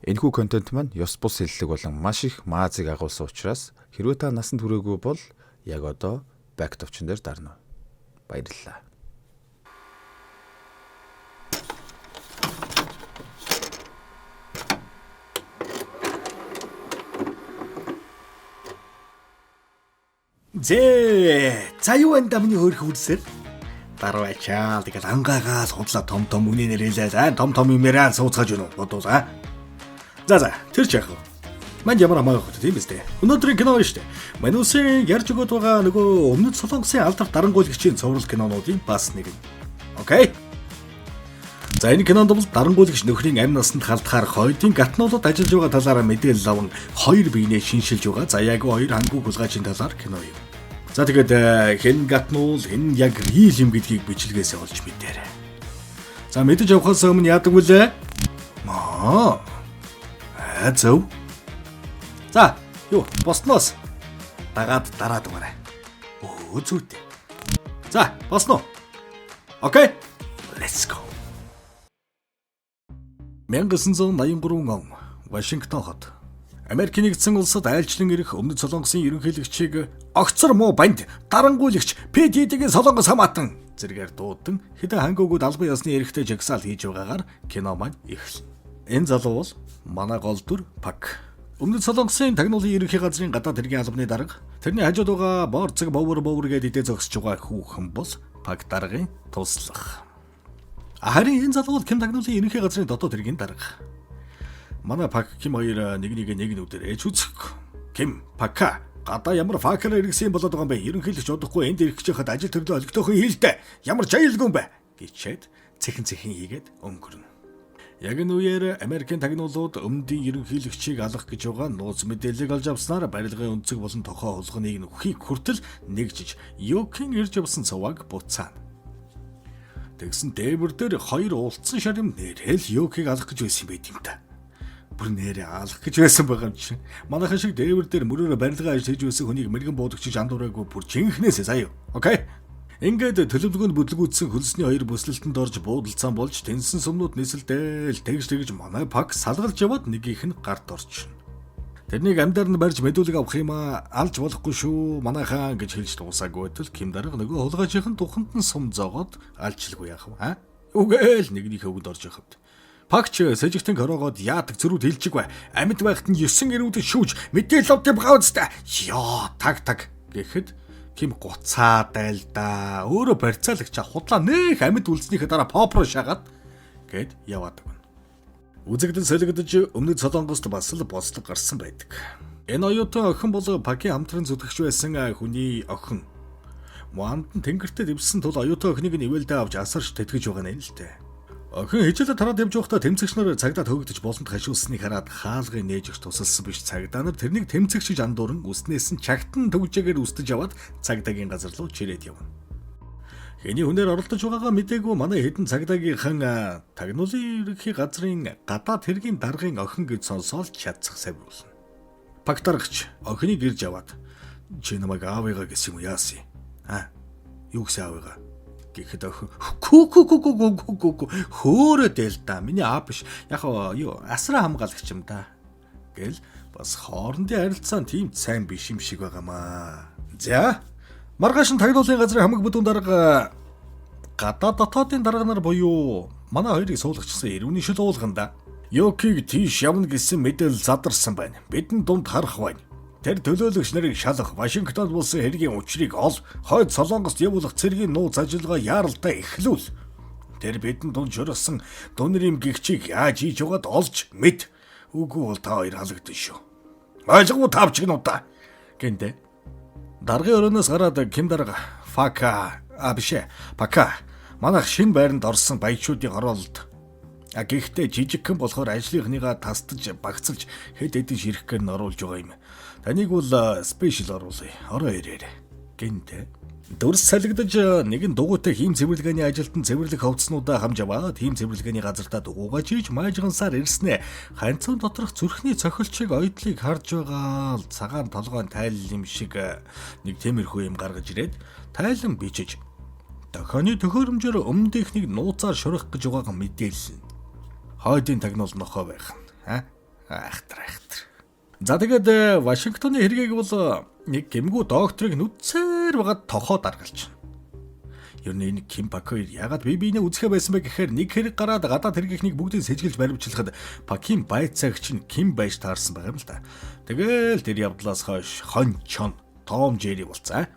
Энэхүү контент маань ёс бус хэллэг болон маш их маазыг агуулсан учраас хэрвээ та насанд хүрээгүй бол яг одоо back товчон дээр дарна. Баярлалаа. За юу энэ дамны хөөрх үрсэр дарвачаал тэгээд ангаагаа судлаа том үний нэрэлээ том юмэраа сууцгааж өгнө бодуулаа. За тэр ч яах вэ? Манд ямар амаа хот тийм биз дээ. Өнөөдрийн кино шүү дээ. Манусын ярьж өгöd байгаа нөгөө өмнөд Солонгосын алдар дарангуйлагчийн цуврал кинонуудын бас нэг. Окей. За энэ кинонд бол дарангуйлагч нөхрийн амь насанд халтахаар хойдын гатнуудад ажиллаж байгаа талаараа мэдээлэл аван хоёр биенээ шиншилж байгаа. За яг хоёр хангуй хулгайчийн талаар кино юм. За тэгээд хэн гатнуул хэн яг рийл юм гэдгийг бичлэгээс олж мэдээрэй. За мэдэж авахаас өмнө яадаг вүлээ? Зөв. За юу босноос дагаад дараад угаарай. Зүйтэй. За босно. Окей. Let's go. 1983 он Вашингтон хот. Америкийн нэгдсэн улсад айлчлан ирэх өмнөд Солонгосын ерөнхийлөгчийг огцор муу банд дарангуйлагч ПД-ийн Солонгос хамаатан зэрэгээр дуудан хэдэн хангуугууд албан ёсны эрхтэй жагсаал хийж байгаагаар кино маань эхэлнэ. Энэ залуу бол манай гол дүр Пак. Өмнөд Солонгосын тагнуулын ерөнхий газрын гадаад хэргийн албаны дарга. Тэрний хажууд байгаа Борцог Бовер гэдэг идэ зогсож байгаа хүүхэн бол Пак даргын туслах. Харин энэ залуу Ким тагнуулын ерөнхий газрын дотоод хэргийн дарга. Манай Пак Ким хоёр нэг нүдээр ээж үзэх. Ким Пака гадаа ямар факер иргэсэн болоод байгаа юм бэ? Ерөнхийлөгч удахгүй энд ирэх гэж хад ажил төрлөө олигтойхон хийлдэ. Ямар жаялгүй юм бэ? Гэчээд цэхэн хийгээд өнгөрнө. Яг энэ үеэр Америкийн тагнуулууд өмнөдийн ерөнхийлөгчийг алах гэж байгаа нууц мэдээллийг олж авснаар барилгын өнцөг болон тохоо хулганыг нөхөхийг хүртэл нэгжиж Юкийн ирж явсан цуваг буцаана. Тэгсэн дээвэр дээр хоёр уулцсан шарим нэрэл Юкийг алах гэж байсан байт юм та. Бүр нэрээ алах гэж байсан байгаа юм чинь. Манайхан шиг дээвэр дээр мөрөөрө барилгаа хийж байсан хүнийг мэрэгэн буудагчиж андуураагүй бүр жинхнээсээ заяа. Окей. Ингээд төлөвлөгөөнд бүтлгүүдсэн хөлсний хоёр бүслэлтэнд орж буудалцаан болж тэнсэн сумнууд нисэлдээл тэгж манай Пак салгалж яваад нэгийнх нь гарт орчихно. Тэрнийг амьдаар нь барьж мэдүүлэг авах юм алж болохгүй шүү манайхаа гэж хэлж дуусаагүй байтал Ким дарга нөгөө хулгайчийн туханд нь сум зоогоод алчлгүй яах вэ? Үгээл нэгнийхээ өгд орж явахд. Пак ч сэжигтэн хороогоод яадаг зөрүүд хэлжиг бай. Амьд байхад нь 9 эрүүдэд шүүж мэдээлэл авдаг байгаа үстэй. Ёо таг гэхэд Ким гуцаад байлдаа. Өөрөө барьцаалагч худлаа нэх амьд үлдснийхээ дараа попро шагаад гээд яваад байна. Үзэгдэн солигдож өмнөд Солонгост бас л бослог гарсан байдаг. Энэ оюутан охин бол Пакийн хамтран зүтгэгч байсан хүний охин. Муанд нь тэнгэртээ дэвсэн тул оюутан охиныг нь ивэлдээ авч асарч тэтгэж байгаа нь л дээ. Охин хичээлээ тараад явж байхдаа тэмцэгч нар цагдаад хөөгдөж болонд хашуулсныг хараад хаалгыг нээж өгч тусалсан биш цагдаа нар тэрнийг тэмцэгчж андууран үснээс нь чагтан төгжээгээр үстэж аваад цагдаагийн газар руу чирээд явна. Хэний хүнээр оролдож байгаагаа мэдээгүй манай хэдэн цагдаагийнхан тагнуулын ерөнхий газрын гадаад хэргийн даргын охин гэж сонсоод чадсах савруулна. Пак даргач охиныг ирж аваад чи намайг аавыгаа гэсэн юм яасан? Юу гэсэн аавыгаа? Гэхэд охин хөөрөөд л да. Миний аав биш. Яг юу асраа хамгаалагч юм да. Гэл бас хоорондын харилцаа тийм сайн биш юм шиг байгаамаа. За маргааш нь тагнуулын газрын хамаг бүдүүн дарга гадаа дотоодын дарга нар буюу манай хоёрыг суулгачсан ирүүний шил уулганда Юкийг тийш явна гэсэн мэдээлэл задарсан байна. Бидний дунд харах байна. Тэр төлөөлөгч нарыг шалах Вашингтонд болсон хэргийн учрыг ол хойд Солонгост явуулах цэргийн нууц ажиллагаа яаралтай эхлүүл. Тэр бидэнд дунд шургасан дунрим гихчийг яаж хийж байгааг олж мэд. Үгүй бол та хоёр халагдсан шүү. Ойлгов тавч гинута. Гэнтэ. Даргын өрөөнөөс гараад Ким дарга Пака манайх шинэ байранд орсон баячуудын оролт. Гэхдээ жижигхэн болохоор ажлынхныгаа тастаж багцалж хэд хэдэн ширхгээр нь оруулж байгаа юм. Таныг бол спешиал оруулъя. Ороо ирээрэй. Гэнтэ. Дөрс салгидаж нэгэн дугуйтай хийм цэвэрлэгээний ажилтан цэвэрлэх хувцснуудаа хамж аваад хийм цэвэрлэгээний газартаа дугуйгаа чийж маажгансаар ирснэ. Ханцан доторх зүрхний цохилчийг ойдлыг харж байгаа л цагаан толгойн тайлал юм шиг нэг темирхүү юм гаргаж ирээд тайлан бичиж дохооны төхөөрөмжөөр өмнөдийнхнийг нууцаар шурах гэж байгаагаа мэдээлсэн. Хойдын тагнуул нохоо байх нь. Айхтар. За тэгээд Вашингтоны хэргийг бол нэг гэмгүү докторыг нүцээр багад тохоо даргалж байна. Ер нь энэ Ким Пак хоёр ягаад бие биенээ үзэхэ байсан бэ гэхээр нэг хэрэг гараад гадаад хэргийнхнийг бүгдийг сэжгэлж баримтлахад Пакийн байцаагч нь Ким байж таарсан байгаа юм л да. Тэгэл тэр явдлаас хойш хон чон Том Жери болцаа.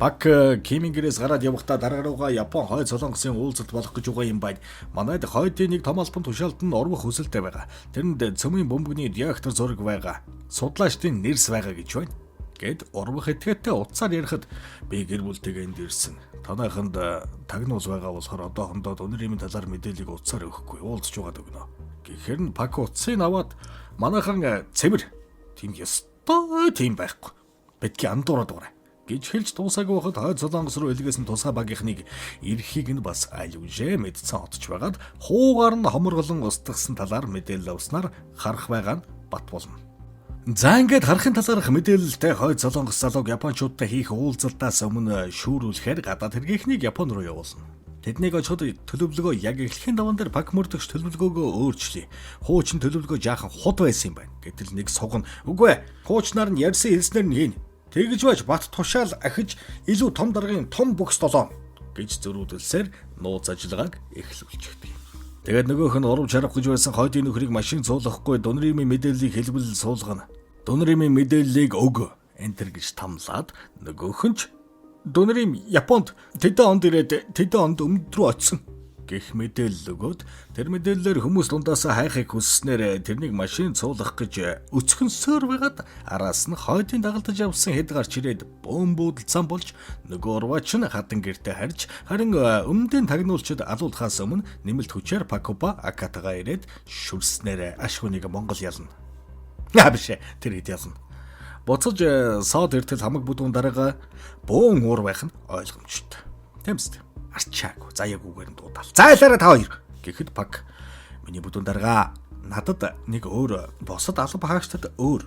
Пак Кимийн гэрээс гараад явахдаа дараа руугаа Япон хойд солонгосын уулзалт болох гэж байгаа юм байна. Манайд хойдын нэг том албан тушаалд нь орвох хүсэлтэй байгаа. Тэрэнд цөмийн бөмбөгийн реактор зураг байгаа. Судлаачдын нэрс байгаа гэж байна. Гэд урвах этгээдтэй утсаар ярихад би гэр бүлтэйгээ энд ирсэн. Танайханд тагнуус байгаа болохоор одоохондоо өнөр юм талаар мэдээллийг утсаар өгөхгүй уулзч байгаад өгнө. Гэхээр нь Пак утсыг аваад манайхан цэвэр тийм ёстой тийм байхгүй. Битгий андуураад байгаа гэж хэлж дуусаагүй байхад хойд солонгос руу илгээсэн тусгай багийнхныг эрхийг нь бас аюужээ мэдсэн отч байгаад хуугаар нь хоморголон устгасан талаар мэдээлэл авснаар харах байгаа нь бат болно. За ингээд харахын талаарх мэдээлэлтэй хойд солонгос залууг японочдод хийх уулзалтаас өмнө шүүрүүлэхээр гадаад хэргийнхнийг Япон руу явуулна. Тэднийг очиход төлөвлөгөө яг эхлэхийн даван дээр Пак мөрдөгч төлөвлөгөөгөө өөрчлөе. Хуучин төлөвлөгөө жаахан худ байсан юм байна. Гэтэл нэг согн үгүй хуучнаар нь ярьсан хэлснээр нь хийн. Тэгж байж бат тушаал ахиж илүү том даргын том бүкс долоо гэж зөрүүдэлсээр нууц ажиллагааг эхлүүлчихдэг. Тэгээд нөгөөх нь урав чарах гэж байсан хойдын нөхрийг машин цуулгахгүй Дунримын мэдээллийг хэлбэл суулгана. Дунримын мэдээллийг өг энтер гэж тамлаад нөгөөх нь Дунрим Японд тэдэн онд ирээд тэдэн онд өмнөд рүү очсон гэх мэдээлэл өгөөд тэр мэдээллээр хүмүүс дундаас хайхыг хүсснээр тэрнийг машин цуулгах гэж өцгөнсөөр байгаад араас нь хойдын дагалдаж явсан хэд гарч ирээд бөөмбүүдэлцэн болж нөгөө урваач нь хатан гэртээ харж харин өмнөдийн тагнуулчид алуулахаас өмнө нэмэлт хүчээр Пакуба Акатагаа ирээд шүрснээр ашхуныг Монгол ялна. Биш тэр хэд ялна. Буцаж соод эртэл хамаг бүдүүн дараагаа бөөн уур байх нь ойлгомжтой. Тэмцдэг. Арчаагүй заяагүйгээр нь дуудаал. Зайлаараа та хоёр гэхэд Пак миний бүдүүн дарга надад нэг өөр босод алба хаагчдад өөр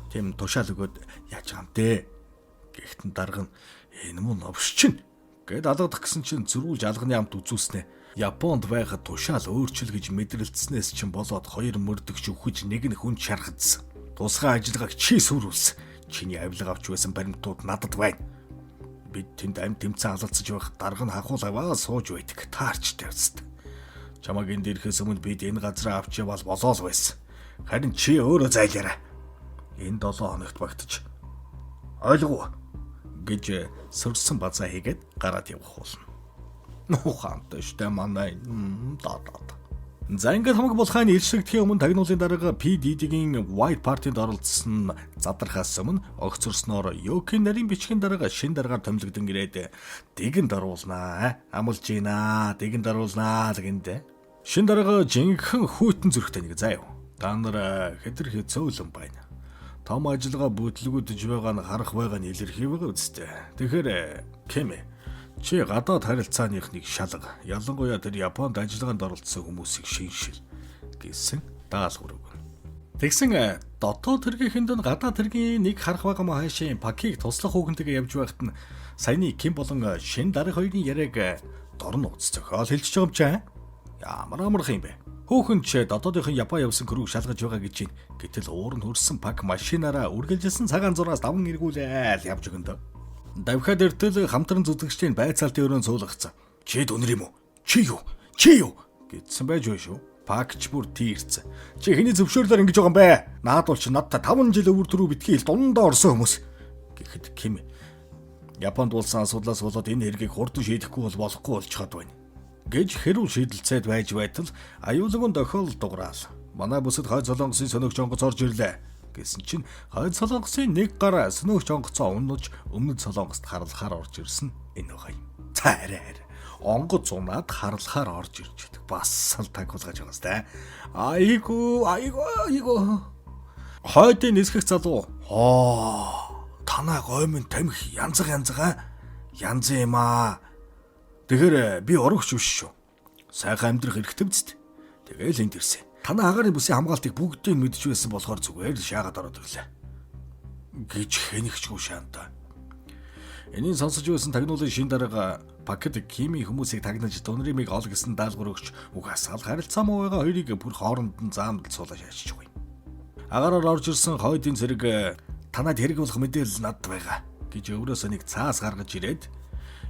тийм тушаал өгөөд яаж байгаа юм те. Гэхдээ дарга нь энэ мөн новш чинь гэд алгадах гэсэн чинь зөрүүлж алганы амт үзүүлснэ. Японд байхад тушаал өөрчил гэж мэдрэлцснээс чинь болоод хоёр мөрдөгч өхөж нэг нь хүн шархадсан. Тусгай ажиллагааг чи сүрүүлсэн. Чиний авилга авч байсан баримтууд надад байна. Бид тэнд амт тэмцэн алалцаж байх дарга нь хахуул аваа сууж байдаг. Таарчтай үст. Чамаг энд ирэхээс өмнө бид энэ газраа авч явал болоо л байсан. Харин чи өөрөө зайлаарай. Энэ 7 хоногт багтаж. Ойлгов гэж сөрсөн базаа хийгээд гараад явах болно. Нухаантай штэ манай дадад. За ингээд хамаг болохын иршигдэхийн өмнө тагнуулын дарга PDD-гийн White Party-д оролцсон задрахаас өмнө огцорсноор Йокийн нарийн бичгийн дарга шин даргаар томилогдсон ирээд дэгэнд оруулнаа. Амлж гинаа, дэгэнд оруулнаа гэнтэй. Шин дарга жинхэнэ хүйтэн зүрхтэй нэг заа юу. Та нар хэтэрхий цөөлөн байна. Том ажиллагаа бүтлгүүдж байгаа нь харах байгаа нь илэрхий байгаа үстэй. Тэгэхээр Ким чи гадаад харилцааных шалга. Ялангуяа тэр Японд ажиллагаанд оролцсон хүмүүсийг шиншил гэсэн даалгавар өгнө. Тэгсэн дотоод хэргийн нь гадаад хэргийн нэг харах байгаа мó хайшийн Пакийг туслах хүүхэнтэйгээ явж байхад нь саяны Ким болон шин дарга хоёрын яриаг дорн ууц зохиол хэлчихэж байгаа юм чаа. Ямар амарх юм бэ? Хүүхэн ч дотоодынхон Япон явсан хөрөг шалгаж байгаа гэж байна. Гэтэл уур нь хөрсөн Пак машинаараа үргэлжилсэн цагаан зураас даван эргүүлээл явж өгөндөө. Давхад эртэл хамтран зүтгэгчдийн байцаалтын өрөөнд суулгацсан. Чи дүнэр юм уу? Чи юу? Чи юу? Гэдсэн байж шүү. Пакч бүр тийрцэн. Чи хэний зөвшөөрлөөр ингэж байгаа юм бэ? Наадвал чи надтай 5 жил өвөр төрөө битгий ил дундаа орсон хүмүүс. Гэхэд Ким Японд улсан асуудлаас болоод энэ хэргийг хурдан шийдэхгүй болохгүй болчиход байна. Гэж хэрүүл шийдэлцээд байж байтал аюулгүйн дохиол дуграал. Манай бүсэд хойд солонгосын сөнөгч онгоц орж ирлээ. Гэсэн чинь хойд солонгосын нэг гар сөнөгч онгоцоо унаж өмнөд солонгост харлахаар орж ирсэн энэ байгаа юм. Цаарай. Онгоц унаад харлахаар орж ирж байдаг. Бас л тагуулгаж байгаа сте. Айгу. Хойдын нисгэх залуу. Танаа гоймын тамхи янз юм аа. Тэгэхээр би орогч биш шүү. Сайхан амьдрах хэрэгтэй биз дээ. Тэгээл энд ирсэн. Танаа агаарын бүсийн хамгаалтыг бүгдийг мэдж байсан болохоор зүгээр шаагаад ороод ирлээ. Гэж хэнэгчгүй шаантаа. Энийн сонсож байсан тагнуулын шин дарга Пакэд Кимийн хүмүүсийг тагнаж Дунримыг ол гэсэн даалгавар өгч угаасаа харилцаа муу байгаа хоёрыг бүр хооронд нь заамдал суулаа шаачиж байгаа юм. Агаараар орж ирсэн хойдын зэрэг танад хэрэг болох мэдээлэл надад байгаа гэж өөрөөсөө нэг цаас гаргаж ирээд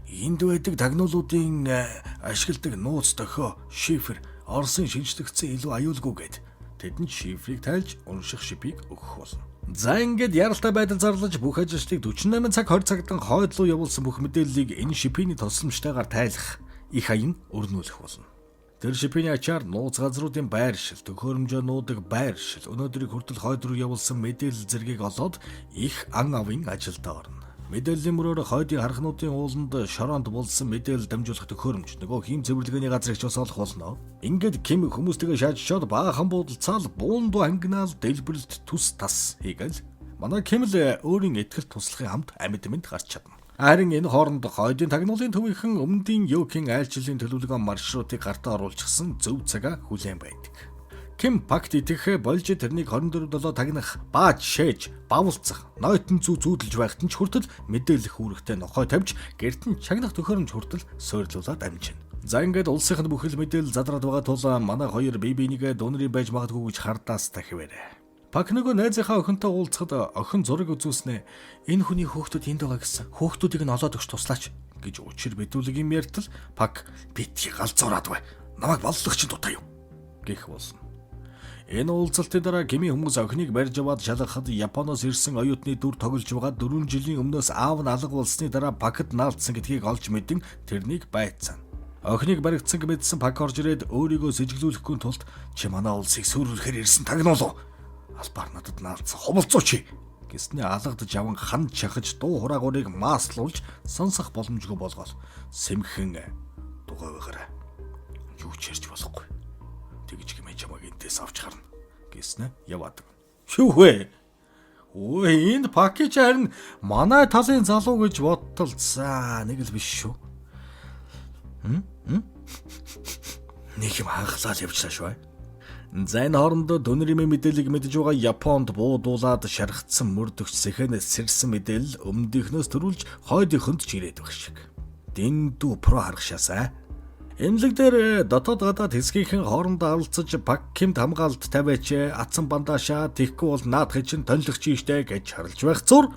энд байдаг тагнуулуудын ашигладаг нууц дохио шифр Орсын шинжлэгдсэн илүү аюулгүй гэд тэдэнд шифрийг тайлж унших шипийг өгөх болно. За ингээд яралтай байдал зарлаж бүх ажилчдыг 48 цаг 20 цагтан хойд руу явуулсан бүх мэдээллийг энэ шипийн тусламжтайгаар тайлах их аян өрнүүлэх болно. Тэр шипийн ачаар нууц газруудын байршил, төхөөрөмжөө нуудаг байршил, өнөөдрийг хүртэл хойд руу явуулсан мэдээлэл зэргийг олоод их ан авын ажилд орно. Мэдээллийн мөрөөр хойдын хархнуудын ууланд шороонд булсан мэдээлэл дамжуулах төхөөрөмж нөгөө хийм цэвэрлэгээний газрыг ч бас олох болно. Ингээд Ким хүмүүстэйгээ шаажчоод баахан буудалцаал буунду ангинаал дэлбэрэлт түс тас хийгээл манай Ким л өөрийн ихтгэл туслахын хамт амьд мэд гарч чадна. Харин энэ хооронд хойдын тагнуулын төвийнхэн өмнөдийн Йокийн айлчлалын төлөвлөгөө маршрутыг гартаа оруулчихсан зөв цагаа хүлээн байдаг. Ким Пакт итгэх болж тэрнийг 24/7 тагнах, бааж шээж, бавлцах, нойтон зүүдэлж байхад нь ч хүртэл мэдээлэх үүрэгтэй нохой тавьж гэрт нь чагнах төхөөрөмж хүртэл суйрлуулаад амжина. За ингээд улсынханд бүхэл мэдээлэл задраад байгаа тул манай хоёр бие бинийгээ дунрын байж магадгүй гэж хардаас тахивэрэ. Пак нөгөө найзынхаа охинтой уулзахад охин зураг үзүүлснэ. Энэ хүний хүүхдүүд энд байгаа гэсэн. Хүүхдүүдийг нь олоод өгч туслаач гэж учир битүүлэг юм ярьтал Пак битгий галзуураад бай. Намайг боллогч дутаа юу гэх болсон. Энэ уулзалтын дараа Кимийн хүмүүс охиныг барьж аваад шалгахад Японоос ирсэн оюутны дүр тоглож байгаа 4 жилийн өмнөөс аав нь алга болсны дараа Пакт наалдсан гэдгийг олж мэдэн тэрнийг байцсан. Охиныг баригдсан мэдсэн Пак орж ирээд өөрийгөө сэжиглүүлэхгүй тулд чи манай улсыг сүрүүлэхээр ирсэн тагнуулуу. Албаар надад наалдсан ховолцооч гэснээ алгадж яван хан чахаж дуу хураагуурыг мааслуулж сонсох боломжгүй болгоод сэмхэн дугуйгаараа юу ч ярьж болохгүй. Тэгж гэмэж чамайг энтэс авч харна гэснэ яваад. Шүү вэ? Өө энэ пакэж харин манай талын залуу гэж бодтол за нэг л биш шүү. Нэг юм хангалаад явчлаа шүү. За энэ хоорондоо дөнрийн мэдээллийг мэдж байгаа Японд буудуулаад шаргацсан мөрдөгч сэхэнээс сэрсэн мэдээлэл өмнөдийнхнөөс төрүүлж хойдынхонд ч ирээд баг шиг. Дэндүү про харгашаасаа. Эмнэлэг дээр дотоод гадаад хэсгийнхэн хоорондоо аралцаж Пак Кимд хамгаалалт тавиач атсан бандаашаа тэгхгүй бол наадхыг чинь тонлох чи штэ гэж харлж байх зур.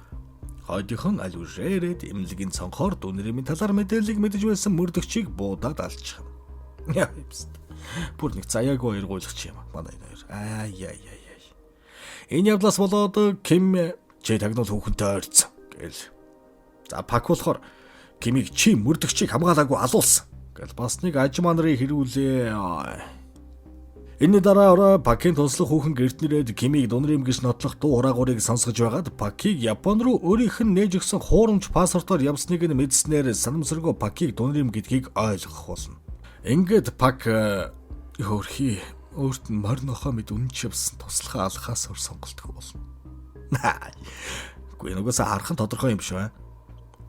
Хойдынхон аль үшээрээд эмнэлгийн цонхоор дүүнэрийн талаар мэдээллийг мэдж байсан мөрдөгчийг буудаад алчихна. Яа хэвст. Бүр нэг заяагүй эргүүлэгч юм манай нэр. Ай. Энэ явдлаас болоод Ким чи тагнуул хүүхэнтэй ойрцсон гэл. За Пак болохоор Кимийг чи мөрдөгчийг хамгаалаагүй алуулсан. Гэл бас нэг ажмаа нарын хэрүүлээ. Энэ дараа Пакийн туслах хүүхэн гэртнэрээд Кимийг дунрим гэж нотлох дуу хураагуурыг сонсгож байгаад Пакийг Япон руу өөрийнх нь нээж өгсөн хуурамч паспортоор явсныг нь мэдснээр санамсаргүй Пакийг дунрим гэдгийг ойлгох болно. Ингээд Пак өөрхий өөрт нь морнохоо мэд үнч явсан туслахаа алхаас өөр сонголтгүй болно. Үгүй нүгээс харах нь тодорхой юм шүү.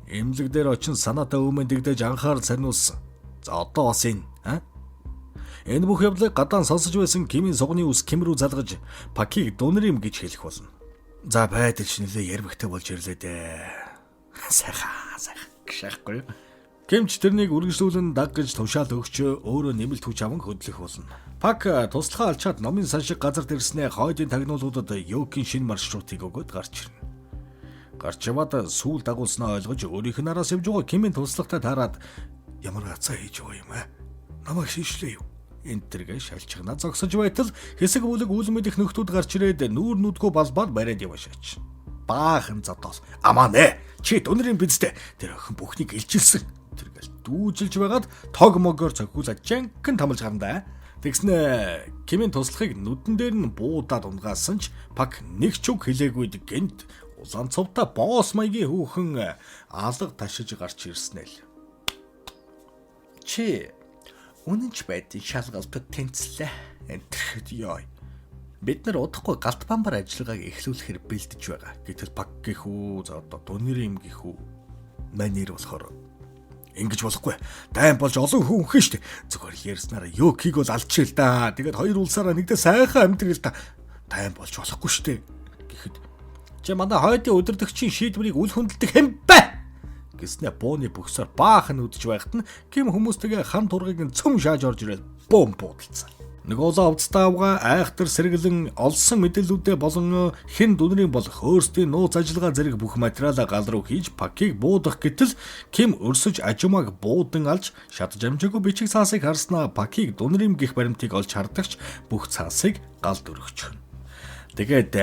Эмнэлэг дээр очин санаатай өмнө дэгдэж анхаарал сарниулсан. За одоо бас энэ бүх явдлыг гадаан сонсож байсан Кимийн сугны ус Ким рүү залгаж Пакийг дунрим гэж хэлэх болно. За байдалч нэлээ ярвагтай болж ирлээ дээ. Сайхан гшахгүй. Кимч тэрнийг үргэлжлүүлэн даг гэж тушаал өгч өөрөө нэмэлт хүч аван хөдлөх болно. Пак туслахаа алчаад номын сан шиг газар дэрснээ хойдын тагнуулуудад Йокийн шинэ маршрутыг өгөөд гарч ирнэ. Гарч яваад сүүл дагуулснаа ойлгож өөрийнх нь араас явж байгаа Кимийн туслахтай таарад ямар гацаа хийж байгаа юм намайг шийшлээ юу энэ төргээ шалчгана зогсож байтал хэсэг бүлэг үлмэлэх нөхдүүд гарч ирээд нүүр нүдгүй балбаад бариад яваашаач баахан зодоос амаа чи дунрын бидтэй тэр охин бүхнийг илчилсэн тэргээл дүүжилж байгаад тог могоор цохиулаад жанкан тамалж гарна тэгснэ Кимийн туслахыг нүдэн дээр нь буудаад унгаасан ч Пак нэг ч үг хэлээгүйд гэнт улаан цовта босс маягийн хүүхэн алга ташиж гарч ирснэ л чи үнэнч байдгийн шалгалтад тэнцлээ. Энтэхэд ёо. Бид нар удахгүй галт бамбар ажиллагааг эхлүүлэхээр бэлдэж байгаа. Гэтэл Пак гэх үү, за одоо дунрим гэх үү. Манер болохоор ингэж болохгүй. Дайм болж олон хүн хөн штэ. Зүгээр ярьснараа Йокиг бол алчээ л да. Тэгээд хоёр улсаараа нэгдээ сайхан амьдрал та. Дайм болж болохгүй штэ. Гэхэд чи манай хойдын өдөртөгчийн шийдвэрийг үл хөндөлдөг хэм бэ? Гэснэ бууны бөхсөөр баахан үдж байхад нь Ким хүмүүстэйгээ хан тургыг нь цөм шааж орж ирээд бом буудалцсан. Нөгөө лавцтаавга айхтар сэргэлэн олсон мэдээллүүдээ болон хэн дүнрийн болох өөрсдийн нууц ажиллагаа зэрэг бүх материалаа гал руу хийж Пакийг буудах гэтэл Ким өрсөж ажимаг буудан алж шатж амжаагүй бичиг цаасыг харснаа Пакийг дүнрийн гих баримтыг олж хардагч бүх цаасыг галд өргөчихнө. Тэгээд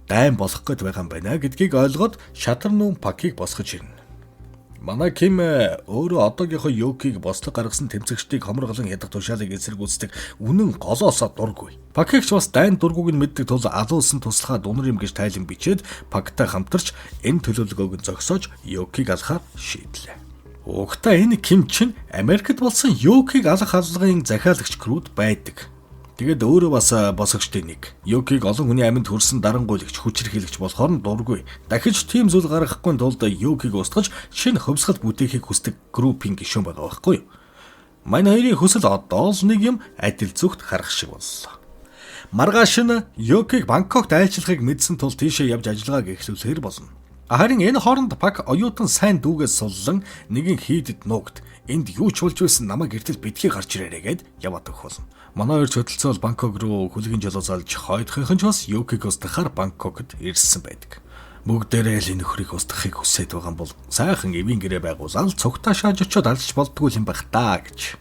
дайм болох гээд байгаа юм байна гэдгийг ойлгоод шатар нүүн Пакийг босгож ирнэ. Манай Ким өөрөө одоогийнхоо Йокиг бослог гаргасан тэмцэгчдийг хомрголон ядах тушаалыг эсэргүүцдэг үнэн голоосоо дургүй. Пакигч бас дайн дургуг нь мэддэг тул алуулсан туслахаа дунар юм гэж тайлан бичээд Пактай хамтарч энэ төлөвлөгөөг нь зогсоож Йокиг алахаар шийдлээ. Угтаа энэ Ким чин Америкт болсон Йокиг алах аллагын захиалагч крүүд байдаг. Тэгээд өөрөө бас босгочтой нэг. Йокиг олон хүний амьд хүрсэн дарангуйлагч хүчирхийлэгч болохоор нь дургүй. Дахиж тийм зүйл гаргахгүй тулд Йокиг устгаж шинэ хөвсгөл бүтээхийг хүсдэг группийн гишүүн байгаа байхгүй юу? Манай хоёрын хүсэл одоо л нэг юм адил зүгт харах шиг боллоо. Маргааш нь Йокиг Бангкокт айлчлахыг мэдсэн тул тийшээ явж ажиллагааг эхлүүлэхээр болно. Харин энэ хооронд Пак оюутан сайн дүүгээс суллан нэгэн хийдэд нуугд. Энд юу ч болж байсан намайг гэртэл битгий гарч ирээрэй гэд яваад өгөх болно. Манай хоёр хөдөлцөөл Бангкок руу хүлгийн жолоо залж хойдохын ч бас Йокиг устгахаар Бангкокт ирсэн байдаг. Бүгдээрээ л энэ нөхрийг устгахыг хүсээд байгаа юм бол сайхан эвийн гэрээ байгуулаад цогтаа шааж очиод алж болдгүй юм байх таа гэж.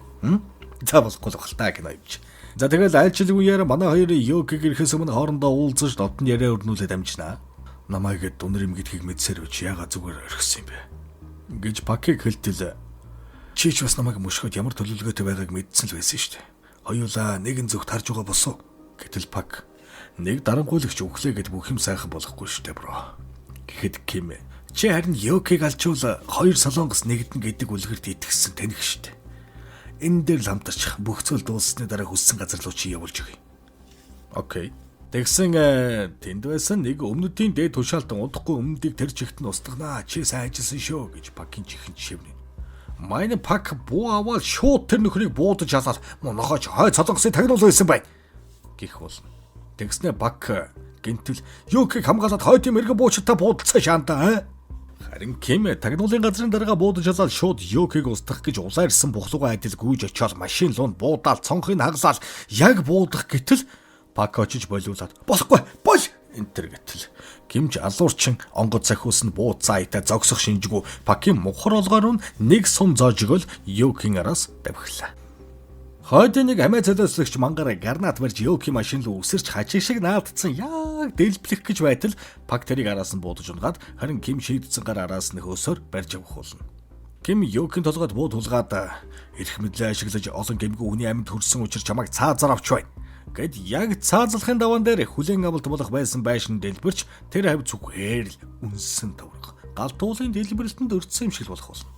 За болохгүй л бахал таа гэнэ явж. За тэгэл айлчлал үеэр манай хоёрын Йокиг ирэхээс өмнө хоорондоо уулзаж дотн яриа өрнүүлээд амжнаа. Намайг дүнэр юм гэдгийг мэдсээр үуч яага зүгээр орхисон юм бэ гэж Пакиг хэлтэл чи ч бас намайг мөшгөд ямар төлөвлөгөөтэй байгааг мэдсэн л байсан шүү дээ. Хоёулаа нэгэн зүгт харж байгаа босоо. Гэтэл Пак нэг дарангуйлагч өглөөгээд бүх юм сайхан болохгүй шүү дээ бро. Гэхэд Ким чи харин Йокиг алчвал хоёр солонгос нэгдэн гэдэг үлгэрт итгэсэн таних шүү дээ. Энэ дээр л хамтарч бүх зүйл дууссаны дараа хүссэн газар руу чи явуулж өгье. Окей. Тэгсэн тэнд байсан нэг өмнөдийн дээд тушаалтан удахгүй өмнөдийг тэр чигт нь устгахнаа. Чи сайн ажилласан шүү гэж Пакийн чихэн шивнэ. Манай Пак буу аваад шууд тэр нөхрийг буудаж халаад монохооч хой цолонгосын тагнуул байсан бай гэх болно. Тэгснэ Пак гинтэл Йокиг хамгаалаад хойдын мэрэгэн буучтай буудалцаа шаантаа. Харин Ким тагнуулын газрын дарга буудаж халаад шууд Йокиг устгах гэж улаарсан бухлуугаа адил гүйж очиод машин луунд буудаал цонхыг хаглаад яг буудах гэтэл Пак очиж болиулаад болохгүй бол энтер гэтэл Кимж алуурчин онгод захиус нь бууцаа итэ зогсох шинжгүй Пакийн мухар олгоор нь нэг сум зоожгол Йокийн араас давхилаа. Хойд нэг амиа цолослогч мангар гарнат барьж Йокийн машин руу үсэрч хажиг шиг наалтцсан яг дэлбэлэх гэж байтал Пак тэрийг араас нь буудаж унгаад харин Ким шийдсэн гар араас нь хөөсөөр барьж авах болно. Ким Йокийн толгойд бууд хулгаад эрх мэдлээ ашиглаж олон гэмгүй хүний амьд хүрсэн учраас чамайг цаазаар авч байна гэд яг цаазлахын даван дээр хүлэн авалт болох байсан байшин дэлбэрч тэр хавь зүгээр л үнсэн тавраг галтуулын дэлбэрэлтэнд өртсөн юм шиг болох болно.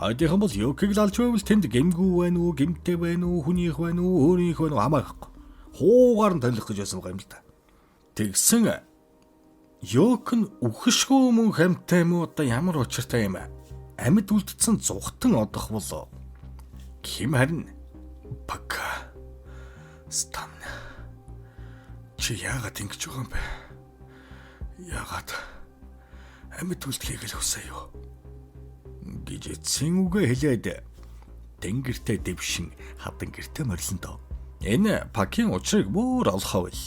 Хойдынхан бол Йокиг л алж байвал тэнд гэмгүй байна уу, гэмтэй байна уу, хүнийх байна уу, өөрийнх байна уу хамаагүй. Хуугаар нь танилах гэж байсан байгаа юм л да. Тэгсэн Йок нь үхэшгүй мөн хамтай юм уу одоо ямар учиртай юм бэ? Амьд үлдсэн зүхтэн одох бол Ким харин Пак стан чи яагаад ингэж байгаа юм бэ? Яагаад амьд үлдэхийг л хүсэе юу? Гэж эцсийн үгээ хэлээд тэнгэртэй дэвшин хадан гэртээ морилон доо. Энэ Пакийн учрыг бүр олохоо байл.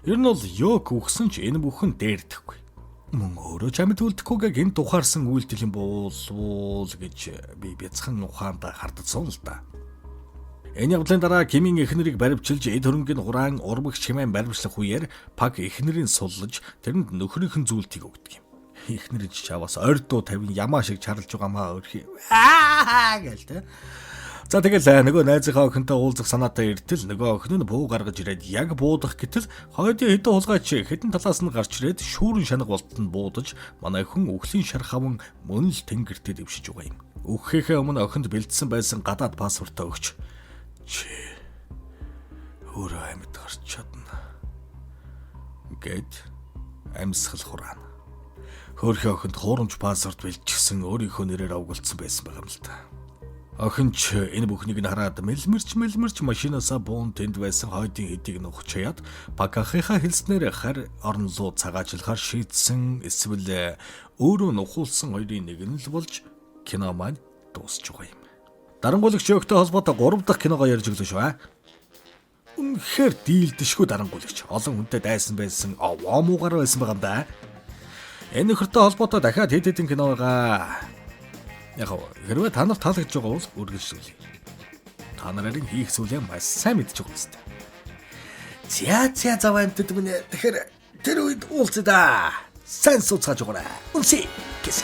Ер нь бол Йок үхсэн ч энэ бүхэн дээрдэхгүй. Мөн өөрөө ч амьд үлдэхгүйгээ гинт ухаарсан үйлдэл юм болов гэж би бяцхан ухаанд хардсан л да. Энэ явдлын дараа Кимийн эхнэрийг баривчилж эд хөрөнгөний хураан урмагч хэмээн баримтлах үеэр Пак эхнэрийн суллаж тэрэнд нөхрийнхэн зүйлтийг өгдөг юм. Эхнэр ч чаваас ордуу тавин ямаа шиг чарлж байгаамаа өрхий. Гээл тэ. За тэгэл нөгөө найзынхаа охинтой уулзах санаатай иртэл нөгөө охин нь буу гаргаж ирээд яг буудах гэтэл хойдын хэдэн хулгайч хэдэн талаас нь гарч ирээд шүүрэн шанаг болтонд буудаж манай охин үхлийн шар хаван мөн л тэнгэртээ дэвшиж байгаа юм. Үхэхээ өмнө охинд бэлдсэн байсан гадаад паспортоо өгч чи өөрөө амьд гарч чадна гэд амьсгал хураана. Хөөрхөн охинд хуурамч паспорт бэлдчихсэн өөрийнхөө нэрээр авгалцсан байсан байгаа юм л та. Охин ч энэ бүхнийг нь хараад мэлмэрч машинаасаа буун тэнд байсан хойдын хэдийг нухаж чаяад Пакахыхаа хэлснээр хар орон руу цагаачлахаар шийдсэн эсвэл өөрөө нухуулсан хоёрын нэг нь л болж кино маань дуусч байгаа юм. Дарангуйлагч Йоктой холбоотой 3 дахь киногоо ярьж өглөө шүү. Үнэхээр дийлдэшгүй дарангуйлагч. Олон хүнтэй дайсан байсан. Овоомуугаар байсан байгаа юм да. Энэ нөхөртэй холбоотой дахиад хэд хэдэн кино байгаа. Яг хэрвээ та нарт таалагдж байгаа бол үргэлжлүүлье. Та нарын хийх зүйлээ маш сайн мэдчих үстэй. За заваа амтд минь тэгэхээр тэр үед уулзъя да. Сайн суцгааж өгөөрэй. Үнсээ. Кис.